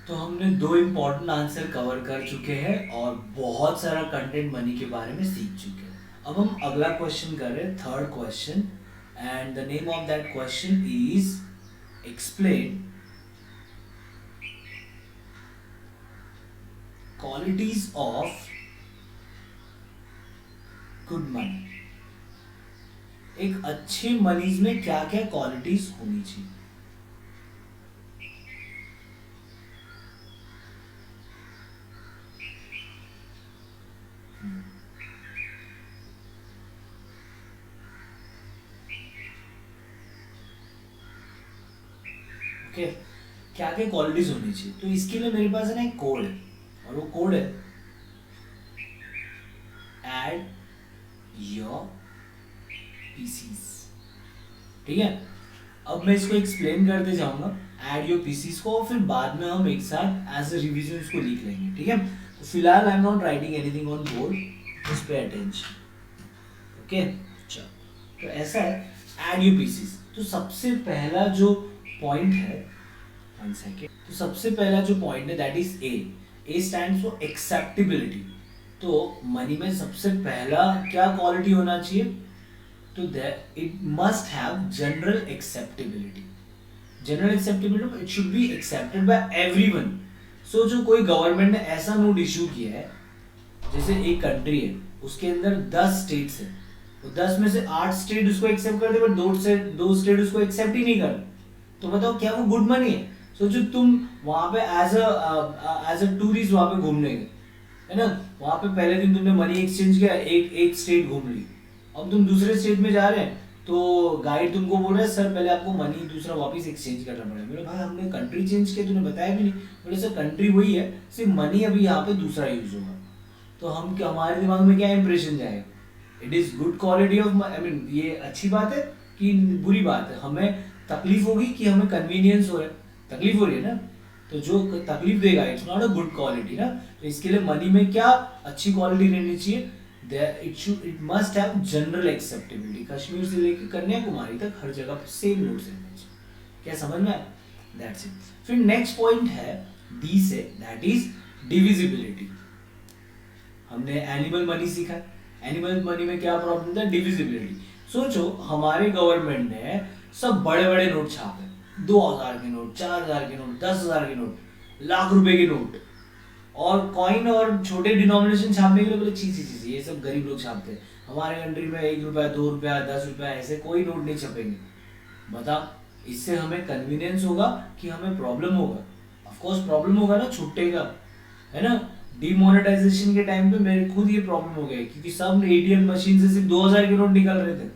तो हमने दो इम्पोर्टेंट आंसर कवर कर चुके हैं और बहुत सारा कंटेंट मनी के बारे में सीख चुके हैं। अब हम अगला क्वेश्चन कर रहे हैं, third question, and the name of that question is explain qualities of good money. एक अच्छे मनीज में क्या क्या क्वालिटीज होनी चाहिए। ओके, क्या क्या क्वालिटीज होनी चाहिए। तो इसके लिए मेरे पास है ना एक कोड है, और वो कोड है एड योर पीसीस। ठीक है, अब मैं इसको एक्सप्लेन करते जाऊंगा, एड योर पीसीस को, और फिर बाद में हम एक साथ एज अ रिवीजन इसको लिख लेंगे। ठीक है, तो फिलहाल I am not writing anything on board, just pay attention. Okay, चलो, तो ऐसा है, एड योर पीसीस। तो सबसे पहला जो पॉइंट है, वन सेकेंड, तो सबसे पहला जो पॉइंट है that is a stand for acceptability. तो मनी में सबसे पहला क्या क्वालिटी होना चाहिए, तो that it must have general acceptability. General acceptability, it should be accepted by everyone. So जो कोई गवर्नमेंट ने ऐसा नोट इशू किया है, जैसे एक कंट्री है उसके अंदर 10 स्टेट्स है, तो 10 में से 8 स्टेट उसको एक्सेप्ट करते, बट दो स्टेट उसको एक्सेप्ट ही नहीं कर, तो बताओ क्या वो गुड मनी है। सोचो तुम वहां पे एज अ टूरिस्ट वहां पे घूमने गए, है ना, वहां पे पहले दिन तुमने मनी एक्सचेंज किया, एक स्टेट घूम ली, अब तुम दूसरे स्टेट में जा रहे हैं, तो गाइड तुमको बोल रहा है सर पहले आपको मनी दूसरा वापस एक्सचेंज करना पड़ेगा। मेरे भाई हमने कंट्री चेंज किया, तूने बताया भी नहीं। बोले सर कंट्री वही है, सिर्फ मनी अभी यहाँ पे दूसरा यूज होगा। तो हम क्या, हमारे दिमाग में क्या इंप्रेशन जाएगा, it is good quality of, I mean ये अच्छी बात है कि बुरी बात है, हमें तकलीफ होगी कि हमें कन्वीनियंस हो रहा है, तकलीफ हो रही है ना, तो जो तकलीफ देगा it's not a good quality ना। तो इसके लिए मनी में क्या अच्छी क्वालिटी रहनी चाहिए, it must have general acceptability. Kashmir से लेकर कन्याकुमारी तक हर जगह पे सेम नोट्स रहने चाहिए। क्या समझ में आया, दैट्स इट। फिर नेक्स्ट पॉइंट है डी से, दैट इज डिविजिबिलिटी। हमने एनिमल मनी सीखा, एनिमल मनी में क्या प्रॉब्लम था, डिविजिबिलिटी। सोचो हमारे गवर्नमेंट ने सब बड़े बड़े नोट छापे, 2000 के नोट, 4000 के नोट, 10,000 के नोट, लाख रुपए के नोट, और कॉइन और छोटे डिनोमिनेशन छापने के लिए बोले ची ची ची ये सब गरीब लोग छापते हैं, हमारे कंट्री में 1 रुपया, 2 रुपया, 10 रुपया ऐसे कोई नोट नहीं छपेंगे। बता, इससे हमें कन्वीनियंस होगा कि हमें प्रॉब्लम होगा। ऑफ कोर्स प्रॉब्लम होगा ना, छुट्टेगा, है ना। डिमोनेटाइजेशन के टाइम पे मेरे खुद ये प्रॉब्लम हो गया, क्योंकि सब एटीएम मशीन से सिर्फ 2000 के नोट निकल रहे थे,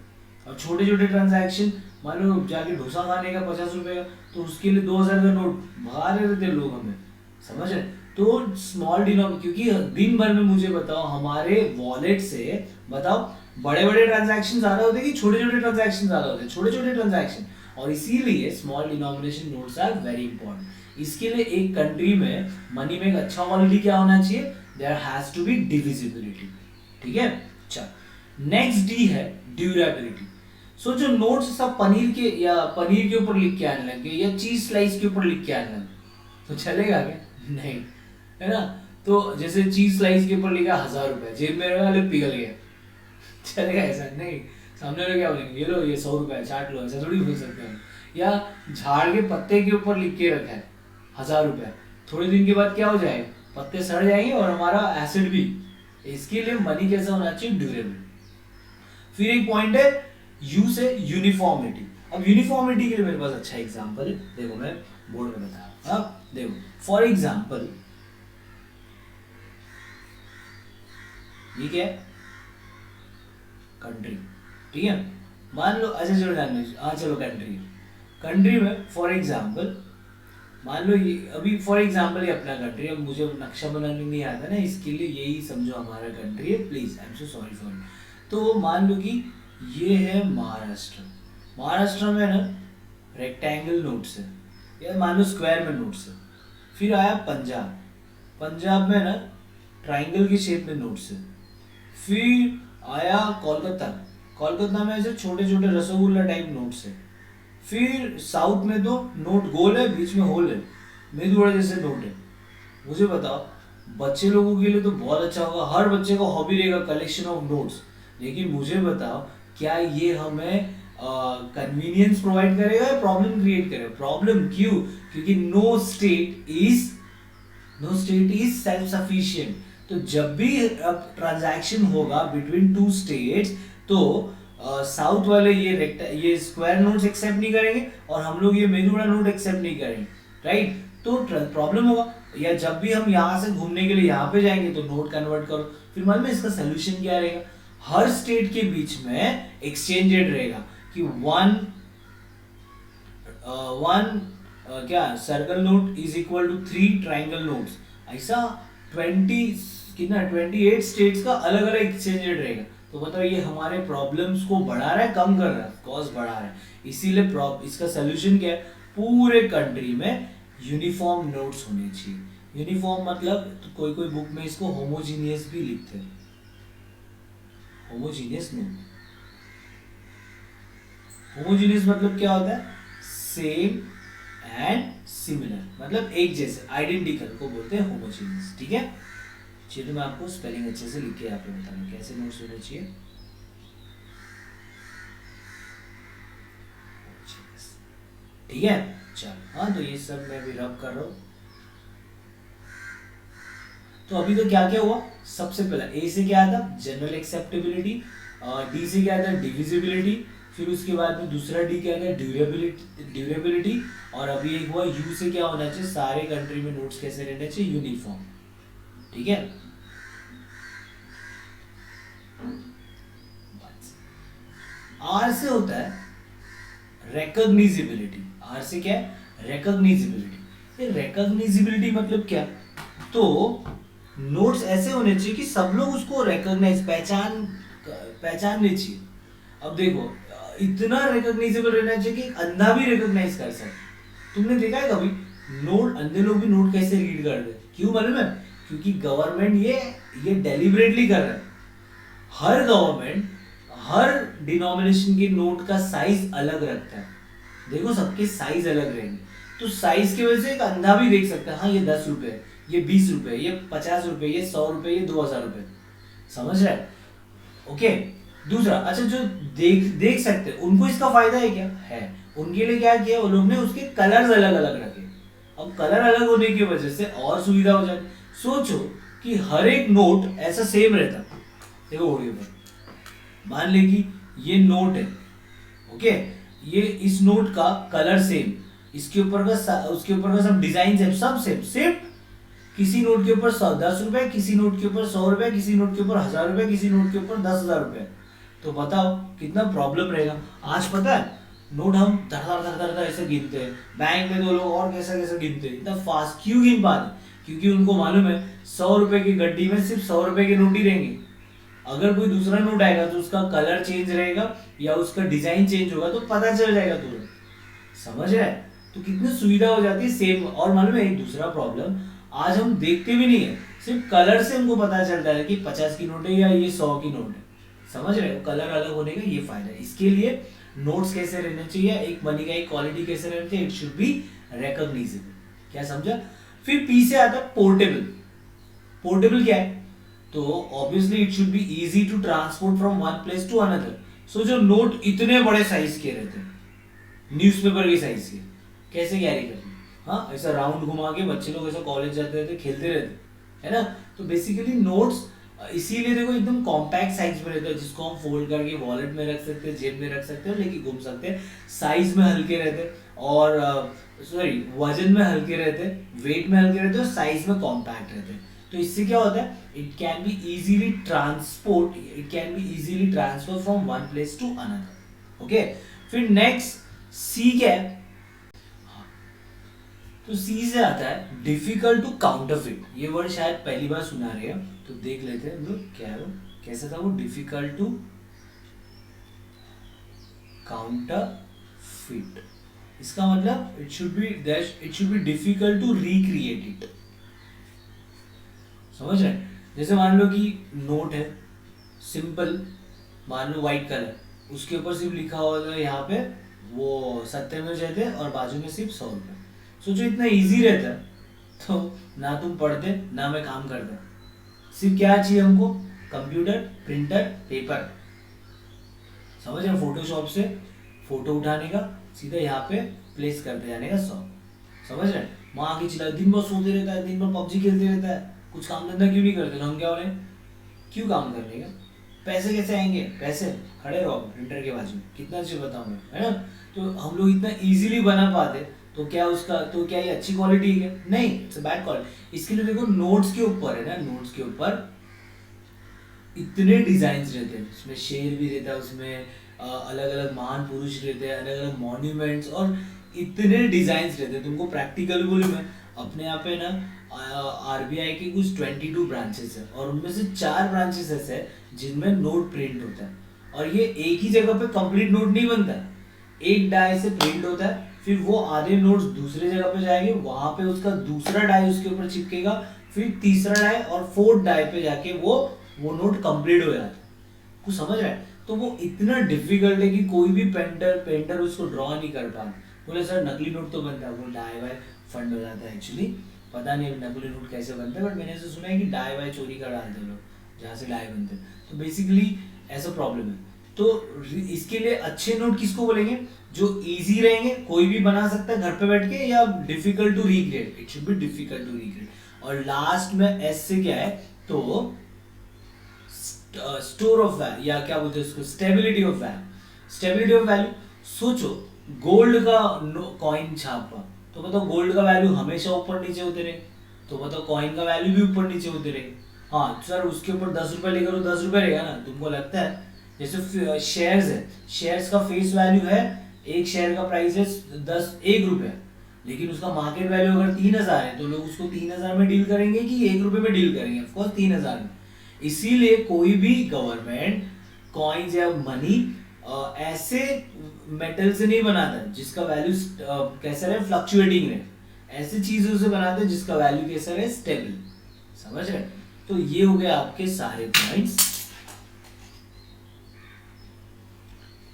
और छोटे छोटे ट्रांजैक्शन, मान लो जाके डोसा खाने का 50 रुपए का, तो उसके लिए 2000 का नोट भगा रहे थे लोग हमें, समझ रहे। तो स्मॉल डिनोम, क्योंकि दिन भर में मुझे बताओ हमारे वॉलेट से, बताओ बड़े बड़े ट्रांजैक्शन ज्यादा होते कि छोटे छोटे ट्रांजैक्शन ज्यादा होते, छोटे छोटे ट्रांजैक्शन, और इसीलिए small denomination notes are very important. इसके लिए एक कंट्री में मनी में एक अच्छा क्वालिटी क्या होना चाहिए, there has to be divisibility. ठीक है, चल नेक्स्ट डी है ड्यूरेबिलिटी। सो जो नोट्स सब पनीर के या पनीर के ऊपर लिख के आने लगे, या चीज स्लाइस के ऊपर लिख के आने लगे, तो चलेगा क्या, नहीं, है ना। तो जैसे चीज स्लाइस के ऊपर लिखा 1000 रुपए, जेब में वाले पिघल गया, चलेगा ऐसा नहीं। सामने वाले क्या बोलेंगे, ये लो ये 100 रुपए चाट लो, ऐसा थोड़ी बोल सकते हैं। या झाड़ के पत्ते के ऊपर लिख के रखा है 1000 रुपए, थोड़े दिन के बाद क्या हो जाएगा, पत्ते सड़ जाएंगे और हमारा एसिड भी। इसके लिए मनी कैसा होना चाहिए, ड्यूरेबल। फिर एक पॉइंट है यू से यूनिफॉर्मिटी। अब यूनिफॉर्मिटी के लिए मेरे पास अच्छा एग्जांपल है, देखो मैं बोर्ड में बताया। अब देखो फॉर एग्जांपल ये क्या है, कंट्री, ठीक है, मान लो, अच्छा चलो जान लो, हाँ चलो कंट्री, कंट्री में फॉर एग्जांपल मान लो ये अभी फॉर एग्जांपल ये अपना कंट्री, अब मुझे नक्शा बनाने नहीं आता ना, इसके लिए यही समझो हमारा कंट्री है, please I am so sorry for it. तो मान लो कि ये है महाराष्ट्र, महाराष्ट्र में ना रेक्टेंगल नोट्स है, या मान लो स्क्वायर में नोट्स है। फिर आया पंजाब, पंजाब में ना ट्राइंगल की शेप में नोट्स है। फिर आया कोलकाता, कोलकाता में ऐसे छोटे छोटे रसगुल्ला टाइप नोट्स है। फिर साउथ में तो नोट गोल है, बीच में होल है, मेदू वड़ा जैसे नोट है। मुझे बताओ, बच्चे लोगों के लिए तो बहुत अच्छा होगा, हर बच्चे का हॉबी रहेगा कलेक्शन ऑफ नोट्स। लेकिन मुझे बताओ, क्या ये हमें कन्वीनियंस प्रोवाइड करेगा या प्रॉब्लम क्रिएट करेगा? प्रॉब्लम क्यों? क्योंकि no state is self sufficient. तो जब भी अब ट्रांजैक्शन होगा बिटवीन टू स्टेट्स, तो साउथ वाले ये स्क्वायर नोट्स एक्सेप्ट नहीं करेंगे और हम लोग ये मेदुड़ा नोट एक्सेप्ट नहीं करेंगे, राइट? तो प्रॉब्लम होगा। या जब भी हम यहाँ से घूमने के लिए यहाँ पे जाएंगे तो नोट कन्वर्ट करो। फिर मालूम है इसका सोल्यूशन क्या रहेगा? हर स्टेट के बीच में एक्सचेंज रेट रहेगा कि वन क्या circle note is equal to 3 triangle notes. ऐसा 28 स्टेट्स का अलग अलग एक्सचेंज रेट रहेगा। तो बताओ, ये हमारे प्रॉब्लम्स को बढ़ा रहा है कम कर रहा है? कॉस्ट बढ़ा रहा है। इसीलिए इसका सोल्यूशन क्या है? पूरे कंट्री में यूनिफॉर्म नोट्स होने चाहिए। यूनिफॉर्म मतलब तो कोई बुक में इसको होमोजीनियस भी लिखते हैं। होमोजीनियस नोट, होमोजीनियस मतलब क्या होता है? सेम एंड सिमिलर, मतलब एक जैसे, आइडेंटिकल को बोलते हैं होमोजीनियस। ठीक है, चलिए मैं आपको स्पेलिंग अच्छे से लिख के यहाँ पे बता दूं कैसे नोट्स होने चाहिए। ठीक है, चलो। हाँ, तो ये सब मैं भी रब कर रहा हूँ। तो अभी तो क्या क्या हुआ? सबसे पहला ए से क्या था? General acceptability. डी से क्या था? डिविजिबिलिटी। फिर उसके बाद में दूसरा डी क्या था? ड्यूरेबिलिटी। और अभी एक हुआ यू से क्या होना चाहिए? सारे कंट्री में नोट्स कैसे रहने चाहिए? यूनिफॉर्म। ठीक है, आर से होता है रिकॉग्निजिबिलिटी। आर से क्या है? रिकॉग्निजिबिलिटी। ये रिकॉग्निजिबिलिटी मतलब क्या? तो नोट्स ऐसे होने चाहिए कि सब लोग उसको रिकॉग्नाइज पहचानने चाहिए। अब देखो, इतना रिकॉग्नाइजेबल रहना चाहिए कि एक अंधा भी रिकॉग्नाइज कर सके। तुमने देखा है कभी नोट, अंधे लोग भी नोट कैसे रीड करते हैं? क्यों मालूम है? क्योंकि गवर्नमेंट ये डेलिबरेटली कर रहा है। हर गवर्नमेंट हर डिनोमिनेशन के नोट का साइज अलग रखता है। देखो, सबके साइज अलग रहेंगे, तो साइज की वजह से एक अंधा भी देख सकता है, हाँ ये 10 रुपए है, ये 20 रुपए, ये 50 रुपए, ये 100 रुपए, ये 2000 रुपए। समझ रहे हैं? ओके। दूसरा, अच्छा, जो देख सकते हैं उनको इसका फायदा है क्या? है। उनके लिए क्या किया वो लोग ने? उसके कलर्स अलग अलग रखे। अब कलर अलग होने की वजह से और सुविधा हो जाती। सोचो कि हर एक नोट ऐसा सेम रहता। देखो वीडियो में मान ले कि ये नोट है, ओके, ये इस नोट का कलर सेम, इसके ऊपर का उसके ऊपर का सब डिजाइन है, सब सेम सेम। किसी नोट के ऊपर 10 रुपए, किसी नोट के ऊपर 100 रुपए, किसी नोट के ऊपर 1000 रुपए, किसी नोट के ऊपर 10,000 रुपए। तो बताओ कितना प्रॉब्लम रहेगा। आज पता है नोट हम धड़ धड़ धड़ धड़ ऐसे गिनते हैं, बैंक में 2 लोग और कैसा कैसा गिनते हैं, इतना फास्ट क्यों गिन पाते? क्योंकि उनको मालूम है 100 रुपए की गड्डी में सिर्फ 100 रुपए के नोट ही रहेंगे। अगर कोई दूसरा नोट आएगा तो उसका कलर चेंज रहेगा या उसका डिजाइन चेंज होगा तो पता चल जाएगा तुरंत। समझ रहे हैं? तो कितनी सुविधा हो जाती है सेम। और मालूम है एक दूसरा प्रॉब्लम, आज हम देखते भी नहीं है, सिर्फ कलर से हमको पता चलता है कि 50 की नोट है या ये 100 की नोट है। समझ रहे हो? कलर अलग होने का ये फायदा है। इसके लिए नोट्स कैसे रहने चाहिए, एक मनी का एक क्वालिटी कैसे रहना चाहिए? It should B recognisable. क्या समझा? फिर पी से आता है पोर्टेबल। पोर्टेबल क्या है? तो obviously it should be easy to transport from one place to another. So जो नोट इतने बड़े साइज के रहते हैं, न्यूज़पेपर के साइज के, कैसे कैरी करते? हाँ, ऐसा राउंड घुमा के बच्चे लोग ऐसा कॉलेज जाते रहते, खेलते रहते, है ना? तो बेसिकली नोट्स इसीलिए देखो एकदम कॉम्पैक्ट साइज में रहता है, जिसको हम फोल्ड करके वॉलेट में रख सकते हैं, जेब में रख सकते हैं, लेके घूम सकते हैं। साइज में हल्के रहते और सॉरी वजन में हल्के रहते, वेट में हल्के रहते और साइज में कॉम्पैक्ट रहते। तो इससे क्या होता है? It can be easily transfer from one place to another. Okay. फिर नेक्स्ट सी क्या है? तो सी से आता है डिफिकल्ट टू काउंटरफिट। ये वर्ड शायद पहली बार सुना रहे हैं, तो देख लेते हैं हम लोग क्या है वो, कैसा था वो? Difficult to counterfeit. इसका मतलब it should be difficult to recreate it. समझ रहे हैं? जैसे मान लो कि नोट है सिंपल, मान लो व्हाइट कलर, उसके ऊपर सिर्फ लिखा हुआ है यहाँ पे वो 70 में थे और बाजू में सिर्फ 100 रुपए। सोचो इतना इजी रहता तो ना तुम पढ़ते ना मैं काम करता। सिर्फ क्या चाहिए हमको, कंप्यूटर, प्रिंटर, पेपर। समझ रहे, फोटोशॉप से फोटो उठाने का, सीधा यहाँ पे प्लेस करते जाने का सौ। समझ रहे, वहां आके चिल्ला, दिन भर सोते रहता है, दिन भर पबजी खेलते रहता है, कुछ काम धंधा क्यों नहीं करते? तो हम क्या बोले, क्यों काम करने का, पैसे कैसे आएंगे? पैसे खड़े रहो प्रिंटर के बाजू, कितना अच्छे बताऊँ मैं, है ना। तो हम लोग इतना इजीली बना पाते, तो क्या उसका, तो क्या ये अच्छी क्वालिटी है? नहीं, इट्स अ बैड क्वालिटी। इसके लिए देखो नोट्स के ऊपर है ना, नोट्स के ऊपर इतने डिजाइन रहते हैं, उसमें शेर भी रहता है, उसमें अलग अलग महान पुरुष रहते हैं, अलग अलग मॉन्यूमेंट्स, और इतने डिजाइन रहते हैं। तुमको प्रैक्टिकल बोलूँ मैं, अपने यहाँ पे ना आरबीआई के कुछ 22 ब्रांचेस है, और उनमें से 4 ब्रांचेस ऐसे हैं जिनमें नोट प्रिंट होता है। और ये एक ही जगह पे कंप्लीट नोट नहीं बनता, एक डाई से प्रिंट होता है, फिर वो आधे नोट्स दूसरे जगह पे जाएंगे, वहां पे उसका दूसरा डाई उसके ऊपर चिपकेगा, फिर तीसरा डाई और फोर्थ डाई पे जाके वो नोट कंप्लीट हो जाता है। कुछ समझ रहा है? तो वो इतना डिफिकल्ट है कि कोई भी पेंटर उसको ड्रॉ नहीं कर पाता। बोले सर नकली नोट तो बनता है, वो डाई वाई फंड हो जाता है। एक्चुअली पता नहीं नकली नोट कैसे बनता है, बट मैंने ऐसे सुना है कि डाई वाई चोरी कर डालते हैं लोग जहाँ से डाई बनते हैं। तो बेसिकली ऐसा प्रॉब्लम है। तो इसके लिए अच्छे नोट किसको बोलेंगे? जो इजी रहेंगे, कोई भी बना सकता है घर पे बैठ के, या difficult to recreate, it should be difficult to recreate. और लास्ट में एस से क्या है, तो स्टोर ऑफ वैल्यू, या क्या बोलते हैं उसको, stability of value. Stability of value, सोचो गोल्ड का कॉइन छापा, तो बताओ गोल्ड का वैल्यू हमेशा ऊपर नीचे होते रहे, तो बताओ कॉइन का वैल्यू भी ऊपर नीचे होते रहे। हाँ सर उसके ऊपर 10 रुपए लेकर तो 10 रुपए रहेगा ना, तुमको लगता है? जैसे शेयर्स है, शेयर्स का फेस वैल्यू है, एक शेयर का प्राइस है 1 रुपया, लेकिन उसका मार्केट वैल्यू अगर 3,000 है, तो लोग उसको 3,000 में डील करेंगे कि 1 रुपए में डील करेंगे? ऑफकोर्स 3,000 में। इसीलिए कोई भी गवर्नमेंट कॉइन्स या मनी ऐसे मेटल से नहीं बनाता जिसका वैल्यू कैसा रहे, फ्लक्चुएटिंग रहे। ऐसी चीजों से बनाते हैं जिसका वैल्यू कैसा रहे, स्टेबल। समझ रहे? तो ये हो गए आपके सारे पॉइंट्स।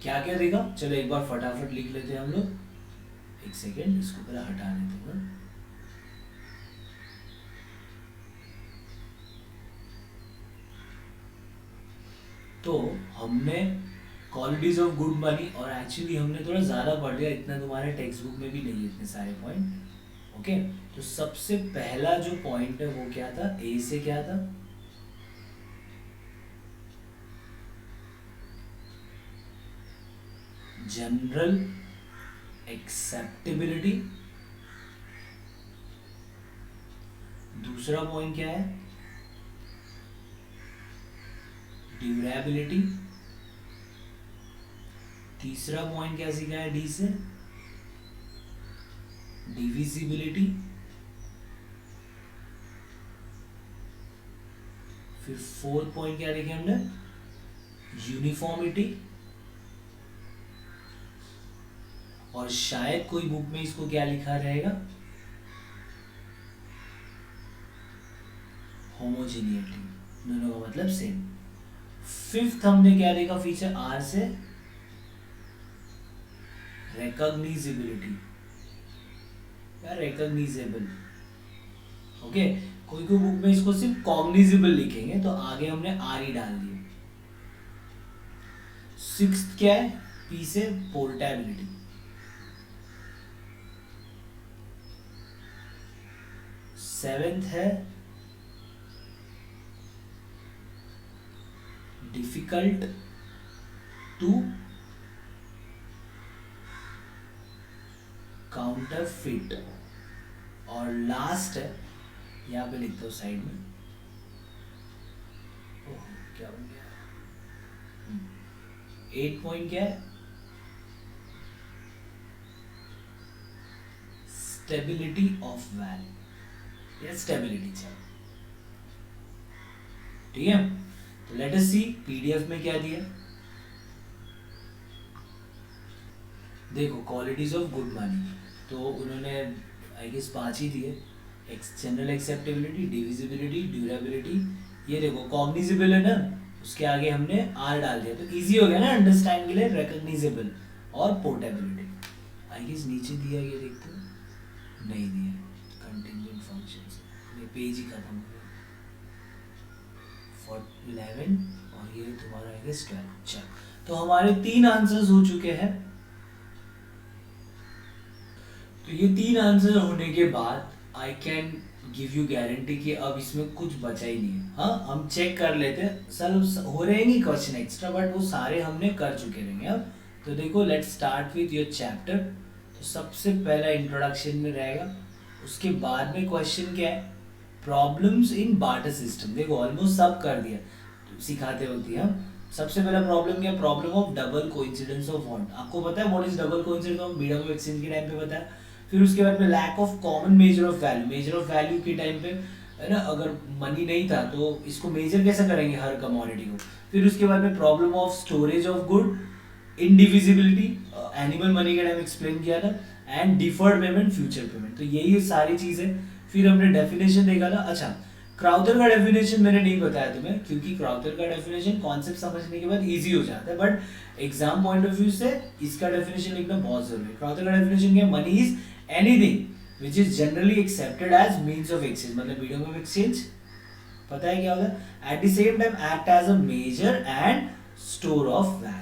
क्या क्या देगा, चलो एक बार फटाफट लिख लेते हैं हम लोग। एक सेकेंड, इसको पहले हटा देते हैं। तो हमने क्वालिटीज ऑफ गुड मनी, और एक्चुअली हमने थोड़ा ज़्यादा पढ़ लिया, इतना तुम्हारे टेक्स्ट बुक में भी नहीं है इतने सारे पॉइंट। ओके, तो सबसे पहला जो पॉइंट है वो क्या था, ए से क्या था, जनरल एक्सेप्टेबिलिटी। दूसरा पॉइंट क्या है, ड्यूरेबिलिटी। तीसरा पॉइंट क्या सीखा है डी से, डिविजिबिलिटी। फिर फोर्थ पॉइंट क्या देखे हमने, यूनिफॉर्मिटी। और शायद कोई बुक में इसको क्या लिखा रहेगा, होमोजेनिटी, दोनों का मतलब सेम। फिफ्थ हमने क्या देखा फीचर, आर से रिकॉग्निजिबिलिटी या रिकॉग्निजेबल। ओके, कोई कोई बुक में इसको सिर्फ कॉग्निजिबल लिखेंगे, तो आगे हमने आर ही डाल दिया। सिक्स्थ क्या है, पी से पोर्टेबिलिटी। सेवेंथ है डिफिकल्ट टू काउंटरफिट। और लास्ट है, यहाँ पे लिखता हूँ साइड में, ओह क्या हो गया, 8 पॉइंट क्या है, स्टेबिलिटी ऑफ वैल्यू या स्टेबिलिटी चाहिए। ठीक है, तो लेट अस सी पीडीएफ में क्या दिया। देखो क्वालिटीज ऑफ गुड मनी, तो उन्होंने आई गेस 5 ही दिए, जनरल एक्सेप्टेबिलिटी, डिविजिबिलिटी, ड्यूरेबिलिटी। ये देखो कॉग्निजिबल है ना, उसके आगे हमने आर डाल दिया, तो इजी हो गया ना अंडरस्टैंड के लिए, रिकॉग्निजेबल और पोर्टेबिलिटी। आई गेस नीचे दिया, ये देखते हो नहीं दिया कंटिंजेंट फंक्शन से, पेज ही खत्म हो गया। 11 और ये तुम्हारा है 12। चल, तो हमारे 3 आंसर्स हो चुके हैं। तो ये 3 आंसर होने के बाद I can give you guarantee कि अब इसमें कुछ बचा ही नहीं है। हाँ, हम चेक कर लेते हैं, सर हो रहे नहीं क्वेश्चन एक्स्ट्रा, बट वो सारे हमने कर चुके रहेंगे अब। तो देखो, let's start with your chapter. तो सबसे पहला इंट्रोडक्शन में रहेगा, उसके बाद में क्वेश्चन क्या है, प्रॉब्लम्स इन बार्टर सिस्टम। देखो ऑलमोस्ट सब कर दिया सिखाते होती है हम। सबसे पहला प्रॉब्लम क्या, problem of double coincidence of bond. आपको पता है what is double coincidence of medium of exchange के टाइम पे बताया। फिर उसके बाद में lack of common measure of value, measure of value के टाइम पे है ना, अगर मनी नहीं था तो इसको मेजर कैसे करेंगे हर कमोडिटी को। फिर उसके बाद में problem of storage of good, indivisibility, animal money का टाइम एक्सप्लेन किया था, and deferred payment, future payment. तो यही सारी चीजें। फिर हमने डेफिनेशन देखा था। अच्छा, क्राउथर का डेफिनेशन मैंने नहीं बताया तुम्हें, क्योंकि क्राउथर का डेफिनेशन कॉन्सेप्ट समझने के बाद इजी हो जाता है, but exam point of view से इसका डेफिनेशन लिखना बहुत जरूरी है। क्राउथर का डेफिनेशन क्या है, money is anything which is generally accepted as means of exchange, मतलब मीडियम ऑफ एक्सचेंज। पता है क्या होता है, at the same time act as a measure and store of value.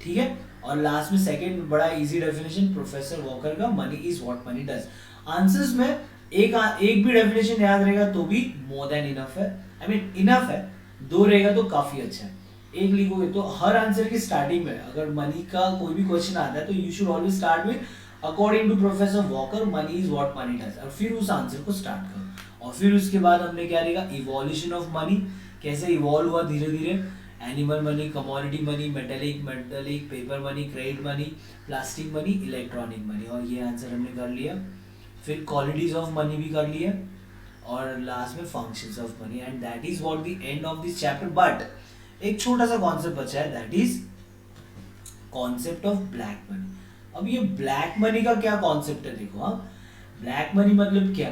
ठीक है, और लास्ट में सेकंड बड़ा इजी डेफिनेशन प्रोफेसर वॉकर का, money is what money does. Answers में एक भी डेफिनेशन याद रहेगा तो भी मोर देन इनफ है, आई मीन इनफ है। 2 रहेगा तो काफी अच्छा है। एक लिखोगे तो हर आंसर की स्टार्टिंग में अगर मनी का कोई भी क्वेश्चन आता है तो you should always start with according to professor Walker money is what money does, और फिर उस आंसर को स्टार्ट करो। और फिर उसके बाद हमने क्या लिखा, इवोल्यूशन ऑफ मनी, कैसे इवॉल्व हुआ धीरे धीरे, animal money, commodity money, metallic, paper money, credit money, plastic money, electronic money, और ये आंसर हमने कर लिया। फिर क्वालिटीज ऑफ मनी भी कर लिया, और लास्ट में functions of money, and that is what the end of this chapter. But एक छोटा सा कॉन्सेप्ट बचा है, that is concept of black money. अब ये ब्लैक मनी का क्या कॉन्सेप्ट है, देखो। हाँ, ब्लैक मनी मतलब क्या,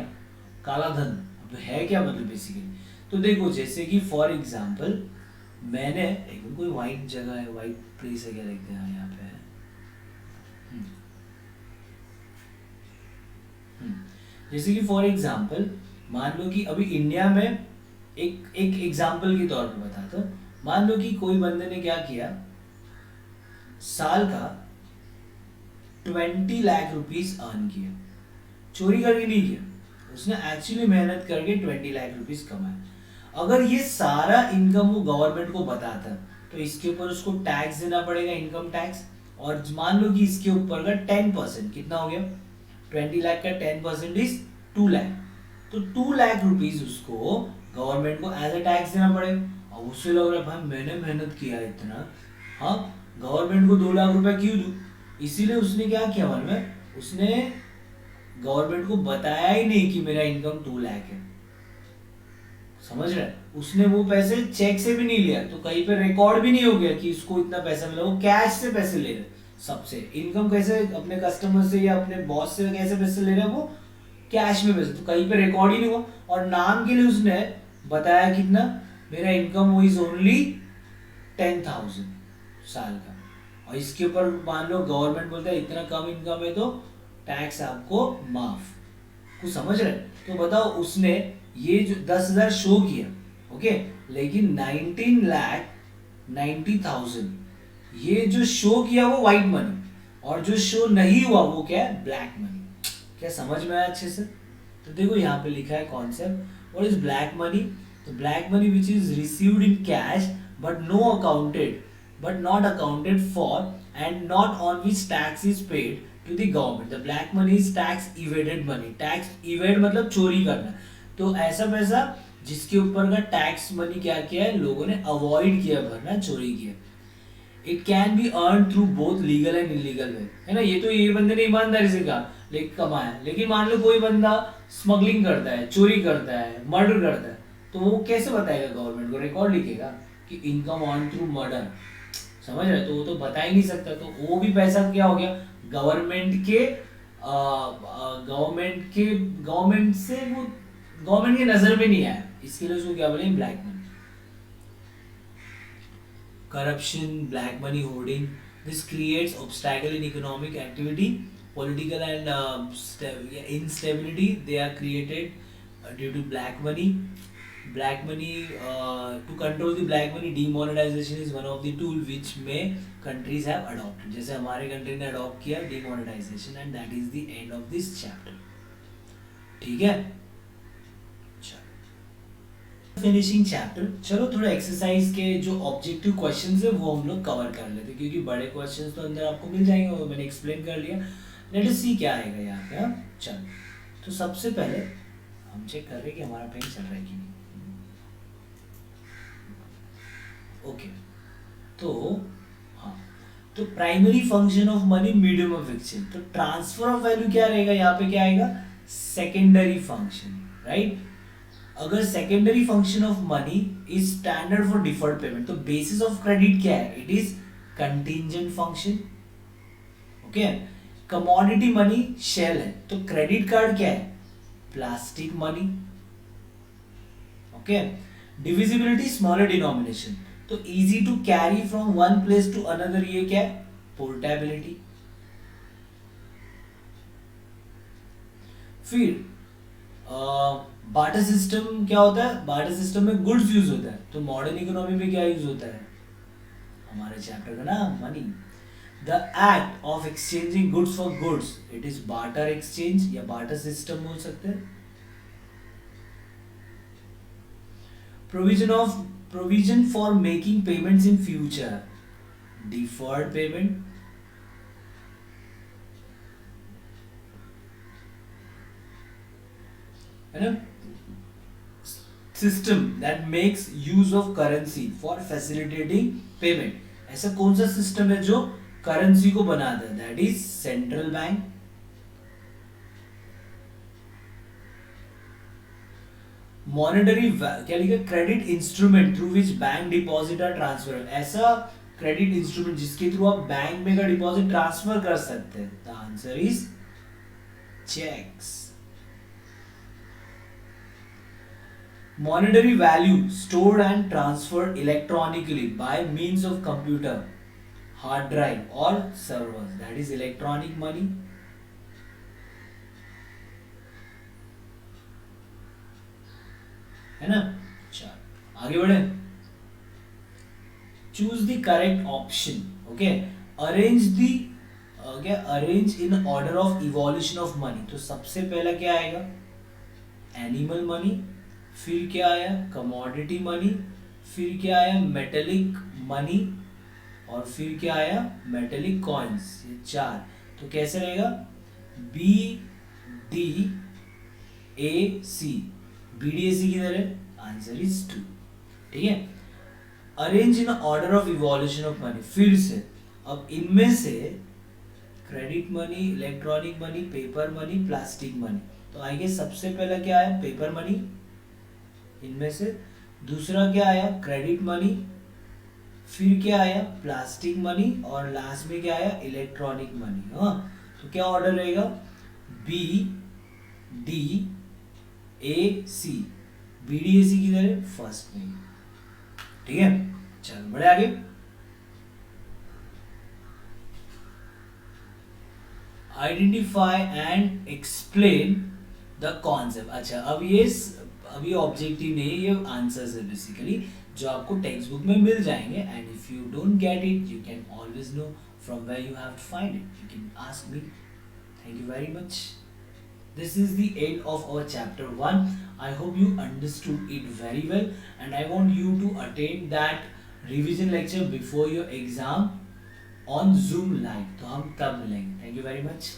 काला धन। अब है क्या मतलब बेसिकली, तो देखो जैसे कि फॉर एग्जांपल मैंने एक कोई वाइट जगह है, वाइट प्लेस है, क्या देखते हैं यहाँ पे है। जैसे कि फॉर एग्जांपल मान लो कि अभी इंडिया में एक एग्जांपल के तौर पे बताता हूँ। मान लो कि कोई बंदे ने क्या किया, साल का 20 लाख रुपीस अर्न किया, चोरी करके नहीं किया, उसने एक्चुअली मेहनत करके 20 लाख रुपीस कमाया। अगर ये सारा इनकम वो गवर्नमेंट को बताता तो इसके ऊपर उसको टैक्स देना पड़ेगा, इनकम टैक्स। और मान लो कि इसके ऊपर का 10%, कितना हो गया, 20 लाख का 10% इज 2 लाख, तो 2 लाख रुपीस उसको गवर्नमेंट को एज अ टैक्स देना पड़ेगा। अब उससे लग रहा है भाई मैंने मेहनत किया इतना, हाँ गवर्नमेंट को 2 लाख रुपए क्यों दूं। इसीलिए उसने क्या किया मालूम है, उसने गवर्नमेंट को बताया ही नहीं कि मेरा इनकम 2 लाख है। समझ रहे, उसने वो पैसे चेक से भी नहीं लिया, तो कहीं पे रिकॉर्ड भी नहीं हो गया कि इसको इतना पैसा मिला, वो कैश से पैसे ले रहे। सबसे इनकम कैसे अपने कस्टमर से या अपने बॉस से कैसे पैसे ले रहे हैं, वो कैश में पैसे, तो कहीं पे रिकॉर्ड ही नहीं हुआ। और नाम के लिए उसने बताया कितना, मेरा इनकम वो इज ओनली 10,000 साल का, और इसके ऊपर मान लो गवर्नमेंट बोलता है इतना कम इनकम है तो टैक्स आपको माफ। कुछ समझ रहे, तो बताओ उसने ये जो 10,000 शो किया, ओके, लेकिन 19,90,000 ये जो शो किया वो व्हाइट मनी, और जो शो नहीं हुआ वो क्या है, ब्लैक मनी। क्या समझ में आया अच्छे से। तो देखो यहाँ पे लिखा है concept, what is black money. तो black money which is received in cash but no accounted, but not accounted for, and not on which tax is paid to the government. The black money is tax evaded money. Tax evade मतलब चोरी करना, तो ऐसा पैसा जिसके ऊपर का tax money क्या किया है, लोगों ने अवॉइड किया भरना, चोरी किया। It can be earn through both legal and illegal way, है ना। ये तो ये बंदे ने ईमानदारी से कहा लेकिन कमाया, लेकिन मान लो कोई बंदा स्मगलिंग करता है, चोरी करता है, मर्डर करता है, तो वो कैसे बताएगा गवर्नमेंट को, रिकॉर्ड लिखेगा कि इनकम अर्न थ्रू मर्डर। समझ रहे, तो वो तो बता ही नहीं सकता, तो वो भी पैसा क्या हो गया, गवर्नमेंट के गवर्नमेंट से वो गवर्नमेंट की नजर में नहीं आया, इसके लिए उसको क्या बोले, black money. Corruption, black money hoarding, this creates obstacle in economic activity. political and instability, they are created due to black money. Black money, to control the black money, demonetization is one of the tool which may countries have adopted. जैसे हमारे country ने adopt किया demonetization, and that is the end of this chapter. ठीक है, finishing chapter. चलो थोड़ा exercise के जो ऑब्जेक्टिव क्वेश्चंस है वो हम लोग कवर कर लेते हैं, क्योंकि बड़े क्वेश्चंस तो अंदर आपको मिल जाएंगे, वो मैंने एक्सप्लेन कर लिया. लेट अस सी क्या आएगा यहाँ पे. चलो, तो सबसे पहले हम चेक कर रहे हैं कि हमारा पेन चल रहा है कि नहीं. ओके, तो हाँ, तो primary function of money medium of exchange. तो ट्रांसफर ऑफ वैल्यू क्या रहेगा यहाँ पे, क्या आएगा, सेकेंडरी फंक्शन, राइट. अगर secondary function of money is standard for deferred payment, तो बेसिस ऑफ क्रेडिट क्या है, it is contingent function. Okay, commodity money shell है, तो क्रेडिट कार्ड क्या है, plastic money. Okay, divisibility smaller denomination, तो easy to carry from one place to another, ये क्या है, पोर्टेबिलिटी. फिर बार्टर सिस्टम क्या होता है, बार्टर सिस्टम में गुड्स यूज होता है, तो मॉडर्न इकोनॉमी में क्या यूज होता है, हमारे चैप्टर का नाम money. The act of exchanging goods for goods, it is barter exchange या बार्टर सिस्टम बोल सकते हैं. Provision for making payments in future, deferred payment. है ना, system that makes use of currency for facilitating payment. ऐसा कौन सा system है जो करेंसी को बनाता है, that is central bank. Monetary क्या लिखा, credit instrument through which bank deposit are transfer. ऐसा क्रेडिट इंस्ट्रूमेंट जिसके थ्रू आप बैंक में का डिपॉजिट ट्रांसफर कर सकते हैं. The answer is cheques. Monetary value stored and transferred electronically by means of computer, hard drive or servers, that is electronic money. है ना. चल आगे बढ़े. Choose the correct option. Okay, arrange the arrange in order of evolution of money. तो सबसे पहला क्या आएगा, एनिमल मनी. फिर क्या आया, कमोडिटी मनी. फिर क्या आया, मेटेलिक मनी. और फिर क्या आया, मेटेलिक कॉइन्स. ये चार. तो कैसे रहेगा, B D A C. B D A C किधर है, आंसर इज 2. ठीक है. Arrange in order of evolution of money. फिर से अब इनमें से credit money, electronic money, paper money, plastic money. तो आइए सबसे पहला क्या आया, पेपर मनी इनमें से. दूसरा क्या आया, क्रेडिट मनी. फिर क्या आया, प्लास्टिक मनी. और लास्ट में क्या आया, इलेक्ट्रॉनिक मनी. हाँ, तो क्या ऑर्डर रहेगा, B D A C. B D A C किधर है, फर्स्ट में. ठीक है, चल बढ़े आगे. Identify and explain the concept. अच्छा, अब ये ऑब्जेक्टिव नहीं, ये आंसर्स है बेसिकली जो आपको टेक्स्ट बुक में मिल जाएंगे. And if you don't get it, you can always know from where you have to find it. You can ask me. Thank you very much. This is the end of our chapter 1. I hope you understood it very well, and I want you to attend that revision lecture before your exam on Zoom live. तो हम तब मिलेंगे. Thank you very much.